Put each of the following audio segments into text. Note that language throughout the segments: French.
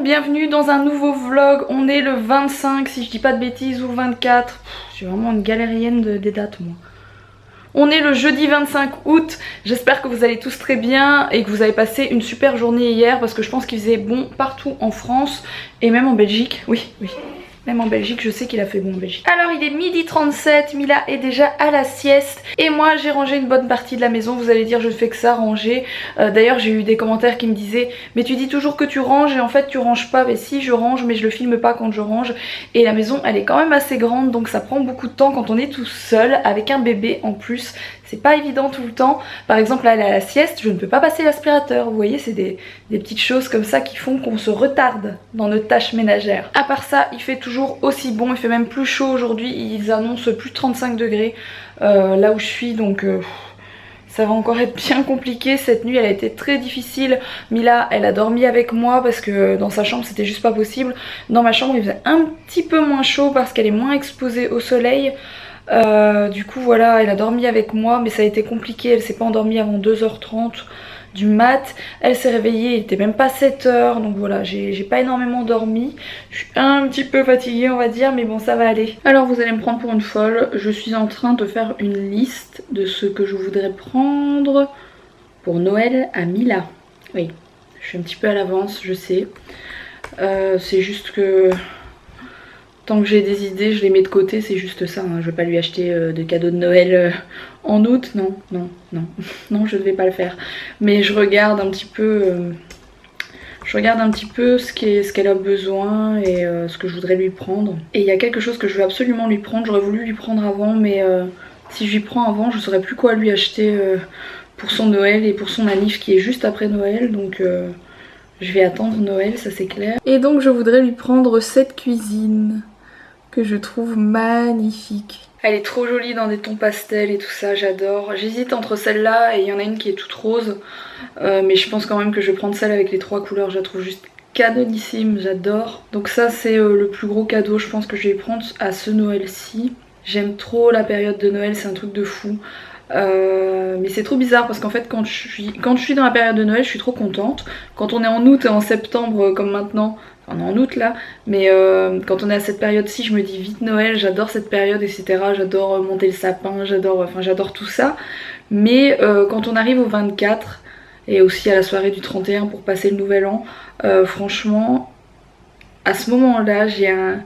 Bienvenue dans un nouveau vlog. On est le 25 si je dis pas de bêtises ou le 24. Je suis vraiment une galérienne des dates moi. On est le jeudi 25 août. J'espère que vous allez tous très bien et que vous avez passé une super journée hier parce que je pense qu'il faisait bon partout en France et même en Belgique. Oui. Même en Belgique, je sais qu'il a fait bon en Belgique. Alors il est 12h37, Mila est déjà à la sieste. Et moi j'ai rangé une bonne partie de la maison. Vous allez dire je ne fais que ça, ranger. D'ailleurs j'ai eu des commentaires qui me disaient mais tu dis toujours que tu ranges et en fait tu ranges pas. Mais si, je range mais je le filme pas quand je range. Et la maison elle est quand même assez grande, donc ça prend beaucoup de temps quand on est tout seul avec un bébé en plus. C'est pas évident tout le temps. Par exemple là elle est à la sieste, je ne peux pas passer l'aspirateur. Vous voyez, c'est des petites choses comme ça qui font qu'on se retarde dans nos tâches ménagères. À part ça, il fait toujours aussi bon, il fait même plus chaud aujourd'hui. Ils annoncent plus de 35 degrés là où je suis, donc ça va encore être bien compliqué. Cette nuit elle a été très difficile. Mila elle a dormi avec moi parce que dans sa chambre c'était juste pas possible. Dans ma chambre il faisait un petit peu moins chaud parce qu'elle est moins exposée au soleil. Du coup voilà, elle a dormi avec moi mais ça a été compliqué. Elle s'est pas endormie avant 2h30 du mat. Elle s'est réveillée, il était même pas 7h, donc voilà, j'ai pas énormément dormi. Je suis un petit peu fatiguée on va dire, mais bon ça va aller. Alors vous allez me prendre pour une folle, je suis en train de faire une liste de ce que je voudrais prendre pour Noël à Mila. Oui, je suis un petit peu à l'avance, je sais. C'est juste que tant que j'ai des idées, je les mets de côté, c'est juste ça. Hein. Je vais pas lui acheter de cadeaux de Noël en août. Non, je ne vais pas le faire. Mais je regarde un petit peu, ce qu'elle a besoin et ce que je voudrais lui prendre. Et il y a quelque chose que je veux absolument lui prendre. J'aurais voulu lui prendre avant, mais si je lui prends avant, je ne saurais plus quoi lui acheter pour son Noël et pour son anniv qui est juste après Noël. Donc je vais attendre Noël, ça c'est clair. Et donc je voudrais lui prendre cette cuisine que je trouve magnifique. Elle est trop jolie dans des tons pastels et tout ça, j'adore. J'hésite entre celle-là et il y en a une qui est toute rose. Mais je pense quand même que je vais prendre celle avec les 3 couleurs, je la trouve juste canonissime, j'adore. Donc ça c'est le plus gros cadeau je pense que je vais prendre à ce Noël-ci. J'aime trop la période de Noël, c'est un truc de fou. Mais c'est trop bizarre parce qu'en fait quand je suis dans la période de Noël je suis trop contente. Quand on est en août et en septembre comme maintenant, on est en août là, mais quand on est à cette période-ci je me dis vite Noël, j'adore cette période etc. J'adore monter le sapin, j'adore tout ça. Mais quand on arrive au 24 et aussi à la soirée du 31 pour passer le nouvel an, franchement à ce moment là j'ai un...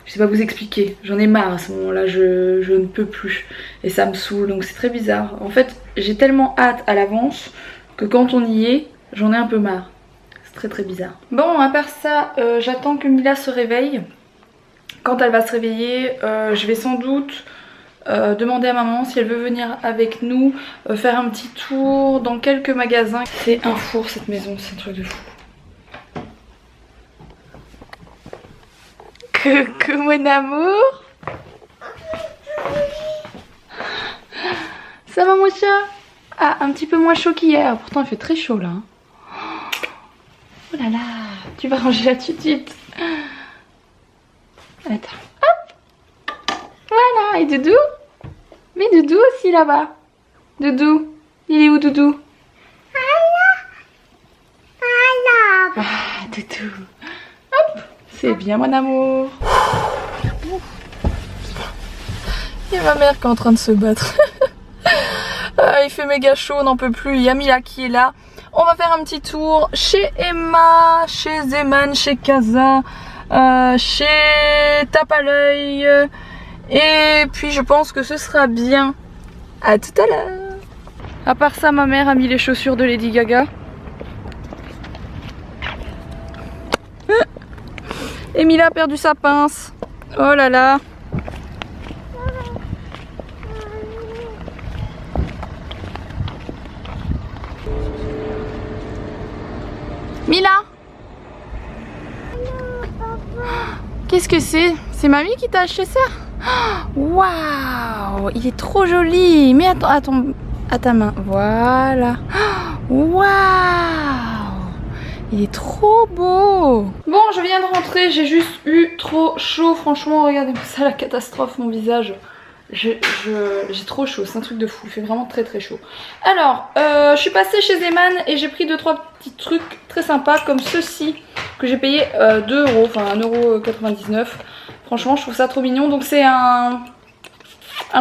Je sais pas vous expliquer, j'en ai marre à ce moment-là, je ne peux plus et ça me saoule, donc c'est très bizarre. En fait j'ai tellement hâte à l'avance que quand on y est, j'en ai un peu marre. C'est très bizarre. Bon, à part ça, j'attends que Mila se réveille. Quand elle va se réveiller, je vais sans doute demander à maman si elle veut venir avec nous, faire un petit tour dans quelques magasins. C'est un four cette maison, c'est un truc de fou. Coucou mon amour. Ça va mon chat? Ah, un petit peu moins chaud qu'hier, pourtant il fait très chaud là. Oh là là, tu vas ranger là tout de suite. Attends, hop. Voilà, et Doudou? Mais Doudou aussi là-bas. Doudou, il est où Doudou? Ah, Doudou. Hop, c'est bien mon amour. Il y a ma mère qui est en train de se battre. Il fait méga chaud, on n'en peut plus. Il y a Mila qui est là. On va faire un petit tour chez Emma, chez Zeman, chez Casa, chez Tape à l'œil. Et puis je pense que ce sera bien. À tout à l'heure. À part ça, ma mère a mis les chaussures de Lady Gaga. Et Mila a perdu sa pince. Oh là là. Mila, qu'est-ce que c'est? C'est mamie qui t'a acheté ça? Waouh, il est trop joli. Mets à ta main. Voilà. Waouh, il est trop beau. Bon, je viens de rentrer, j'ai juste eu trop chaud. Franchement, regardez-moi ça, la catastrophe, mon visage. J'ai trop chaud, c'est un truc de fou, il fait vraiment très très chaud. Alors, je suis passée chez Zeman et j'ai pris 2-3 petits trucs très sympas comme ceci que j'ai payé 2 €, enfin 1,99 €. Franchement, je trouve ça trop mignon. Donc c'est un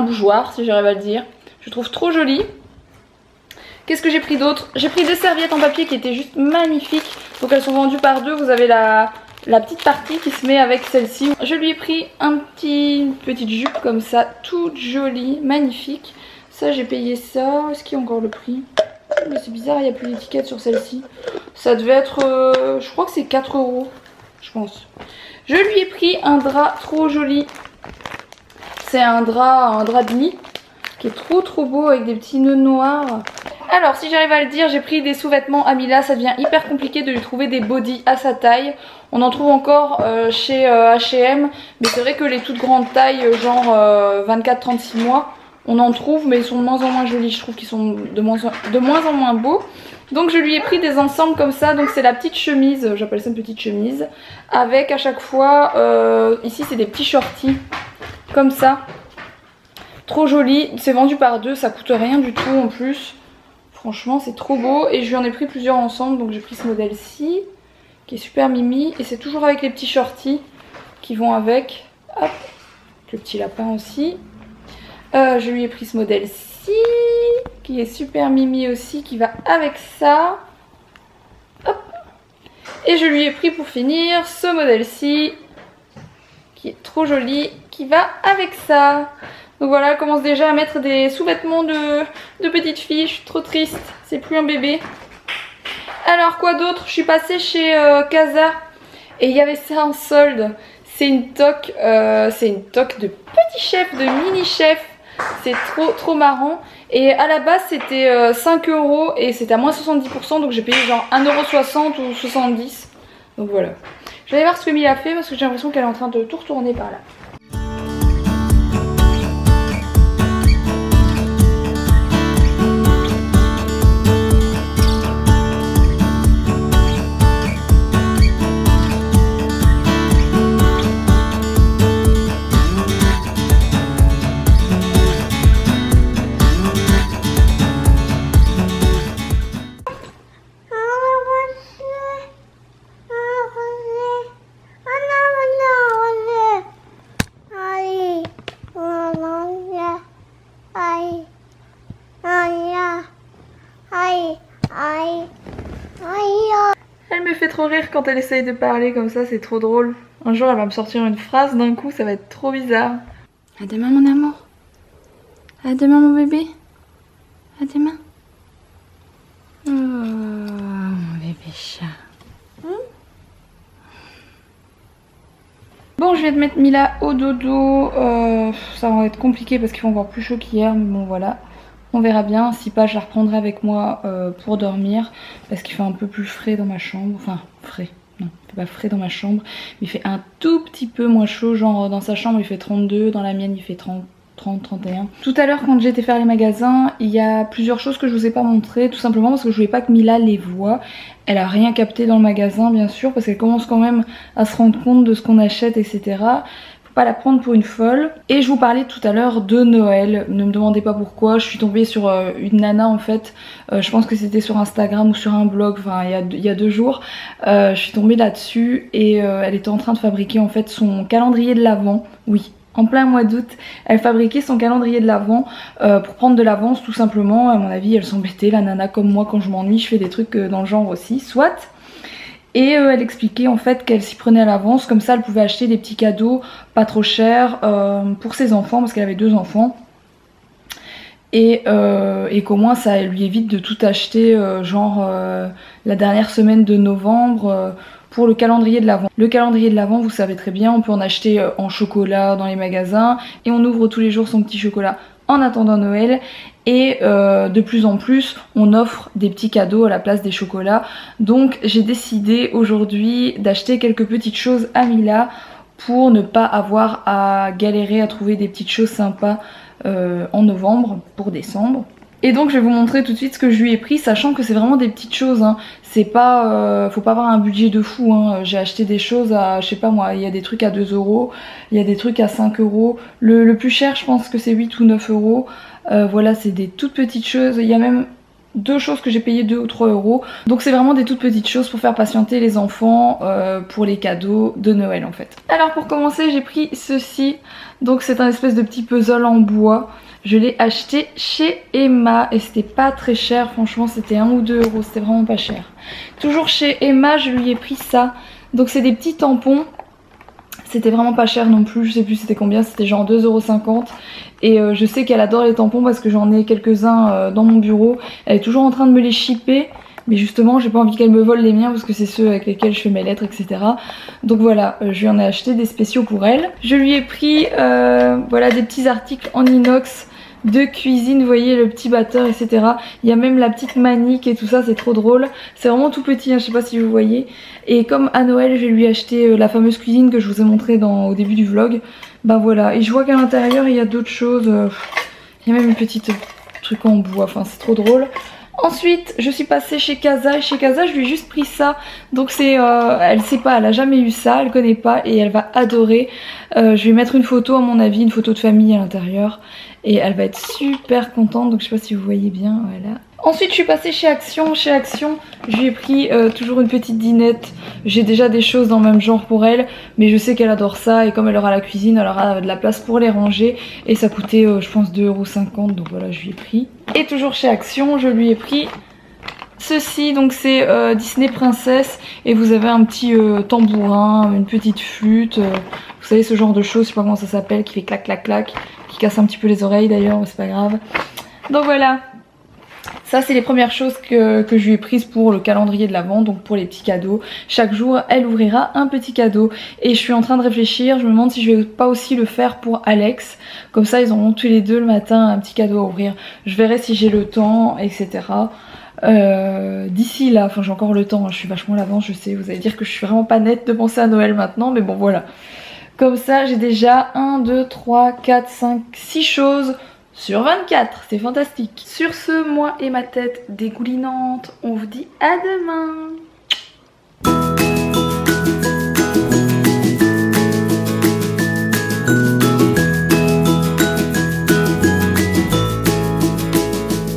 bougeoir, si j'arrive à le dire. Je trouve trop joli. Qu'est-ce que j'ai pris d'autre? J'ai pris des serviettes en papier qui étaient juste magnifiques. Donc elles sont vendues par 2, vous avez la petite partie qui se met avec celle-ci. Je lui ai pris une petite jupe comme ça, toute jolie, magnifique. Ça, j'ai payé ça. Est-ce qu'il y a encore le prix? Mais c'est bizarre, il n'y a plus d'étiquette sur celle-ci. Ça devait être, je crois que c'est 4 €, je pense. Je lui ai pris un drap trop joli. C'est un drap de lit qui est trop beau avec des petits nœuds noirs. Alors, si j'arrive à le dire, j'ai pris des sous-vêtements à Mila. Ça devient hyper compliqué de lui trouver des bodys à sa taille. On en trouve encore chez H&M. Mais c'est vrai que les toutes grandes tailles, genre 24-36 mois, on en trouve. Mais ils sont de moins en moins jolis. Je trouve qu'ils sont de moins en moins beaux. Donc je lui ai pris des ensembles comme ça. Donc c'est la petite chemise, j'appelle ça une petite chemise. Avec à chaque fois, ici c'est des petits shorties. Comme ça. Trop joli. C'est vendu par 2, ça coûte rien du tout en plus. Franchement, c'est trop beau. Et je lui en ai pris plusieurs ensemble. Donc j'ai pris ce modèle-ci, qui est super mimi. Et c'est toujours avec les petits shorties qui vont avec. Hop, le petit lapin aussi. Je lui ai pris ce modèle-ci, qui est super mimi aussi, qui va avec ça. Hop. Et je lui ai pris pour finir ce modèle-ci, qui est trop joli, qui va avec ça. Donc voilà, elle commence déjà à mettre des sous-vêtements de petite fille. Je suis trop triste, c'est plus un bébé. Alors quoi d'autre? Je suis passée chez Casa et il y avait ça en solde. C'est une toque de petit chef, de mini chef. C'est trop marrant. Et à la base c'était 5 € et c'était à moins 70%. Donc j'ai payé genre 1,60 € ou 70. Donc voilà. Je vais aller voir ce que Mila a fait parce que j'ai l'impression qu'elle est en train de tout retourner par là. Elle me fait trop rire quand elle essaye de parler comme ça, c'est trop drôle. Un jour elle va me sortir une phrase d'un coup, ça va être trop bizarre. À demain mon amour. À demain mon bébé. À demain. Oh mon bébé chat. Bon, je viens de mettre Mila au dodo. Ça va être compliqué parce qu'il fait encore plus chaud qu'hier, mais bon voilà. On verra bien, si pas je la reprendrai avec moi pour dormir parce qu'il fait un peu plus frais dans ma chambre, enfin frais, non il fait pas frais dans ma chambre, mais il fait un tout petit peu moins chaud, genre dans sa chambre il fait 32, dans la mienne il fait 30, 31. Tout à l'heure quand j'ai été faire les magasins, il y a plusieurs choses que je vous ai pas montré, tout simplement parce que je voulais pas que Mila les voie. Elle a rien capté dans le magasin bien sûr parce qu'elle commence quand même à se rendre compte de ce qu'on achète etc. Pas la prendre pour une folle. Et je vous parlais tout à l'heure de Noël, ne me demandez pas pourquoi, je suis tombée sur une nana en fait, je pense que c'était sur Instagram ou sur un blog, enfin il y a 2 jours, je suis tombée là-dessus et elle était en train de fabriquer en fait son calendrier de l'Avent, oui. En plein mois d'août, elle fabriquait son calendrier de l'Avent pour prendre de l'avance tout simplement. À mon avis elle s'embêtait, la nana, comme moi quand je m'ennuie je fais des trucs dans le genre aussi, soit. Et elle expliquait en fait qu'elle s'y prenait à l'avance, comme ça elle pouvait acheter des petits cadeaux pas trop chers pour ses enfants, parce qu'elle avait 2 enfants. Et qu'au moins ça lui évite de tout acheter genre la dernière semaine de novembre pour le calendrier de l'Avent. Le calendrier de l'Avent, vous savez très bien, on peut en acheter en chocolat dans les magasins et on ouvre tous les jours son petit chocolat en attendant Noël. Et de plus en plus on offre des petits cadeaux à la place des chocolats. Donc j'ai décidé aujourd'hui d'acheter quelques petites choses à Mila pour ne pas avoir à galérer à trouver des petites choses sympas en novembre pour décembre. Et donc je vais vous montrer tout de suite ce que je lui ai pris, sachant que c'est vraiment des petites choses, hein. C'est pas, faut pas avoir un budget de fou, hein. J'ai acheté des choses à, je sais pas moi, il y a des trucs à 2 €, il y a des trucs à 5 €. Le plus cher je pense que c'est 8 ou 9 €. Voilà, c'est des toutes petites choses, il y a même 2 choses que j'ai payé 2 ou 3 €. Donc c'est vraiment des toutes petites choses pour faire patienter les enfants pour les cadeaux de Noël en fait. Alors pour commencer j'ai pris ceci, donc c'est un espèce de petit puzzle en bois. Je l'ai acheté chez Emma et c'était pas très cher, franchement c'était 1 ou 2 €, c'était vraiment pas cher. Toujours chez Emma je lui ai pris ça, donc c'est des petits tampons. C'était vraiment pas cher non plus, je sais plus c'était combien, c'était genre 2,50 €. Et je sais qu'elle adore les tampons parce que j'en ai quelques-uns dans mon bureau. Elle est toujours en train de me les shipper. Mais justement j'ai pas envie qu'elle me vole les miens parce que c'est ceux avec lesquels je fais mes lettres, etc. Donc voilà, je lui en ai acheté des spéciaux pour elle. Je lui ai pris voilà, des petits articles en inox de cuisine, vous voyez le petit batteur, etc. Il y a même la petite manique et tout ça, c'est trop drôle. C'est vraiment tout petit, hein, je sais pas si vous voyez. Et comme à Noël je vais lui acheter la fameuse cuisine que je vous ai montré au début du vlog. Bah voilà, et je vois qu'à l'intérieur il y a d'autres choses. Il y a même une petite truc en bois, enfin c'est trop drôle. Ensuite je suis passée chez Casa et chez Casa je lui ai juste pris ça. Donc c'est, elle sait pas, elle a jamais eu ça, elle connaît pas et elle va adorer. Je vais mettre une photo à mon avis, une photo de famille à l'intérieur. Et elle va être super contente, donc je sais pas si vous voyez bien, voilà. Ensuite je suis passée chez Action, je lui ai pris toujours une petite dinette. J'ai déjà des choses dans le même genre pour elle, mais je sais qu'elle adore ça et comme elle aura la cuisine, elle aura de la place pour les ranger. Et ça coûtait je pense 2,50 €, donc voilà je lui ai pris. Et toujours chez Action, je lui ai pris ceci, donc c'est Disney Princess et vous avez un petit tambourin, une petite flûte, vous savez ce genre de choses, je sais pas comment ça s'appelle, qui fait clac clac clac, qui casse un petit peu les oreilles d'ailleurs, mais c'est pas grave. Donc voilà, ça c'est les premières choses que je lui ai prises pour le calendrier de l'Avent, donc pour les petits cadeaux. Chaque jour elle ouvrira un petit cadeau et je suis en train de réfléchir, je me demande si je vais pas aussi le faire pour Alex, comme ça ils auront tous les deux le matin un petit cadeau à ouvrir. Je verrai si j'ai le temps, etc. D'ici là, enfin j'ai encore le temps, hein, je suis vachement à l'avance, je sais, vous allez dire que je suis vraiment pas nette de penser à Noël maintenant, mais bon voilà. Comme ça j'ai déjà 1, 2, 3, 4, 5, 6 choses sur 24, c'est fantastique. Sur ce, moi et ma tête dégoulinante, on vous dit à demain.